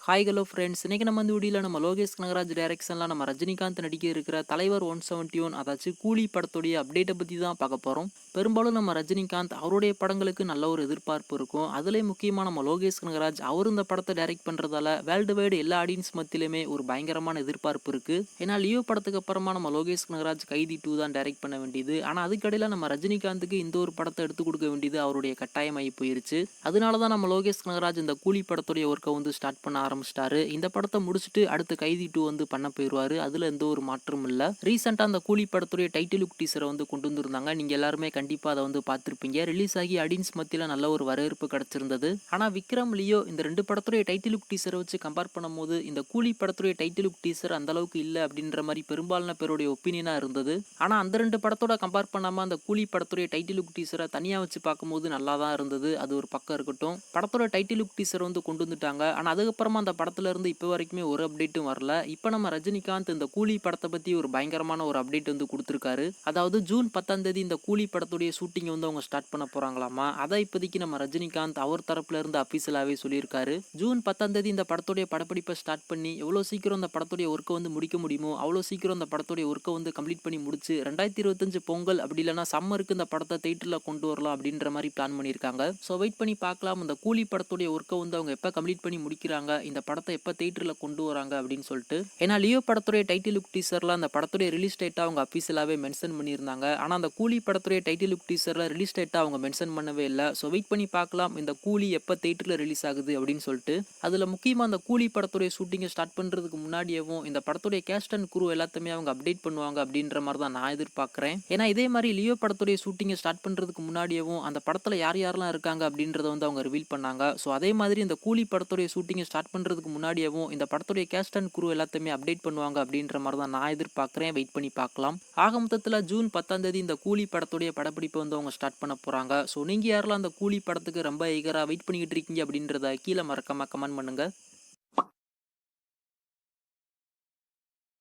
Hi hello friends, இன்னைக்கு நம்ம இந்த வீடியோவில் நம்ம லோகேஷ் கனகராஜ் டைரக்ஷனில் நம்ம ரஜினிகாந்த் நடிக்க இருக்கிற தலைவர் 171 அதாச்சும் கூலி படத்துடைய அப்டேட்டை பற்றி தான் பார்க்க போகிறோம். பெரும்பாலும் நம்ம ரஜினிகாந்த் அவருடைய படங்களுக்கு நல்ல ஒரு எதிர்பார்ப்பு இருக்கும். அதுலேயும் முக்கியமாக நம்ம லோகேஷ் கனகராஜ் அவர் இந்த படத்தை டைரக்ட் பண்ணுறதால வேர்ல்டு வைடு எல்லா ஆடியன்ஸ் மத்தியிலுமே ஒரு பயங்கரமான எதிர்பார்ப்பு இருக்குது. ஏன்னா லியோ படத்துக்கு அப்புறமா நம்ம லோகேஷ் கனகராஜ் கைதி 2 தான் டைரக்ட் பண்ண வேண்டியது. ஆனால் அதுக்கடையில் நம்ம ரஜினிகாந்துக்கு இந்த ஒரு படத்தை எடுத்து கொடுக்க வேண்டியது அவருடைய கட்டாயமாகி போயிருச்சு. அதனால தான் நம்ம லோகேஷ் கனகராஜ் இந்த கூலி படத்துடைய ஒர்க்கை வந்து ஸ்டார்ட் பண்ண ஆரம்பிச்சிட்டாரு. இந்த படத்தை முடிச்சுட்டு அடுத்து கைதி 2 வந்து பண்ண போயிடுவாரு. அதுல எந்த ஒரு மாற்றமும் இல்ல. ரீசெண்டா அந்த கூலி படத்துடைய டைட்டில் லுக் டீசரை வந்து கொண்டு வந்திருந்தாங்க. நீங்க எல்லாருமே கண்டிப்பா அதை வந்து பார்த்திருப்பீங்க. ரிலீஸ் ஆகி ஆடியன்ஸ் மத்தியில நல்ல ஒரு வரவேற்பு கிடைச்சிருந்தது. ஆனா விக்ரம் லியோ இந்த ரெண்டு படத்துடைய டைட்டில் லுக் டீசரை வச்சு கம்பேர் பண்ணும்போது இந்த கூலி படத்துடைய டைட்டில் லுக் டீசர் அந்த அளவுக்கு இல்ல அப்படின்ற மாதிரி பெரும்பாலான பேருடைய ஒப்பீனியனா இருந்தது. ஆனா அந்த ரெண்டு படத்தோட கம்பேர் பண்ணாம அந்த கூலி படத்துடைய டைட்டில் லுக் டீசரை தனியா வச்சு பார்க்கும்போது நல்லா தான் இருந்தது. அது ஒரு பக்கம் இருக்கட்டும். படத்தோட டைட்டில் லுக் டீசர் வந்து கொண்டு வந்துட்டாங்க. ஆனா அதுக்கப்புறமா அந்த படத்துல இருந்து இப்போ வரைக்குமே ஒரு அப்டேட்டும் வரல. இப்போ நம்ம ரஜினிகாந்த் இந்த கூலி படத்தை பத்தி ஒரு பயங்கரமான ஒரு அப்டேட் வந்து கொடுத்திருக்காரு. அதாவது ஜூன் 10ஆம் தேதி இந்த கூலி படத்துடைய ஷூட்டிங் வந்து அவங்க ஸ்டார்ட் பண்ண போறாங்களாமா. அதை இப்போதைக்கு நம்ம ரஜினிகாந்த் அவர் தரப்புல இருந்து அபிஷியலாவே சொல்லியிருக்காரு. ஜூன் 10ஆம் தேதி இந்த படத்துடைய படப்பிடிப்பை ஸ்டார்ட் பண்ணி எவ்வளவு சீக்கிரம் இந்த படத்துடைய ஒர்க்கை வந்து முடிக்க முடியுமோ அவ்வளோ சீக்கிரம் இந்த படத்துடைய ஒர்க்கை வந்து கம்ப்ளீட் பண்ணி முடிச்சு 2025 பொங்கல் அப்படி இல்லைன்னா சம்மருக்கு இந்த படத்தை தியேட்டர்ல கொண்டு வரலாம் அப்படின்ற மாதிரி பிளான் பண்ணியிருக்காங்க. ஸோ வெயிட் பண்ணி பார்க்கலாம் இந்த கூலி படத்துடைய ஒர்க்கை வந்து அவங்க எப்போ கம்ப்ளீட் பண்ணி முடிக்கிறாங்க, இந்த படத்தை எப்போ தியேட்டர்ல கொண்டு வராங்க அப்படின்னு சொல்லிட்டு. ஏன்னா லியோ படத்துடைய டைட்டில் லுக் டீசர்ல அந்த படத்துடைய ரிலீஸ் டேட்டா அவங்க அபிஷியலாவே மென்ஷன் பண்ணியிருந்தாங்க. ஆனா அந்த கூலி படத்துடைய டைட்டில் லுக் டீசர்ல ரிலீஸ் டேட்டா அவங்க மென்ஷன் பண்ணவே இல்லை. ஸோ வெயிட் பண்ணி பார்க்கலாம் இந்த கூலி எப்போ தியேட்டர்ல ரிலீஸ் ஆகுது அப்படின்னு சொல்லிட்டு. அதுல முக்கியமா அந்த கூலி படத்துடைய ஷூட்டிங்கை ஸ்டார்ட் பண்றதுக்கு முன்னாடியேவும் இந்த படத்துடைய கேஸ்ட் அண்ட் குரூ எல்லாத்தையுமே அவங்க அப்டேட் பண்ணுவாங்க அப்படின்ற மாதிரி தான் நான் எதிர்பார்க்கிறேன். ஏன்னா இதே மாதிரி லியோ படத்துடைய ஷூட்டிங்கை ஸ்டார்ட் பண்றதுக்கு முன்னாடியேவும் அந்த படத்துல யார் யாரெல்லாம் இருக்காங்க அப்படின்றத வந்து அவங்க ரிவீல் பண்ணாங்க. ஸோ அதே மாதிரி இந்த கூலி படத்துடைய ஷூட்டிங்கை ஸ்டார்ட் பண்றதுக்கு முன்னாடியேவும் இந்த படத்துடைய கேஸ்ட் அண்ட் குரூ எல்லாத்தையுமே அப்டேட் பண்ணுவாங்க அப்படின்ற மாதிரி தான் நான் எதிர்பார்க்கிறேன். வெயிட் பண்ணி பார்க்கலாம். ஆக மொத்தத்தில் ஜூன் 10ஆம் தேதி இந்த கூலி படத்துடைய படப்பிடிப்பு வந்து அவங்க ஸ்டார்ட் பண்ண போறாங்க. ஸோ நீங்க யாரெல்லாம் அந்த கூலி படத்துக்கு ரொம்ப ஈகரா வெயிட் பண்ணிக்கிட்டு இருக்கீங்க அப்படின்றத கீழே மறக்காம கமெண்ட் பண்ணுங்க.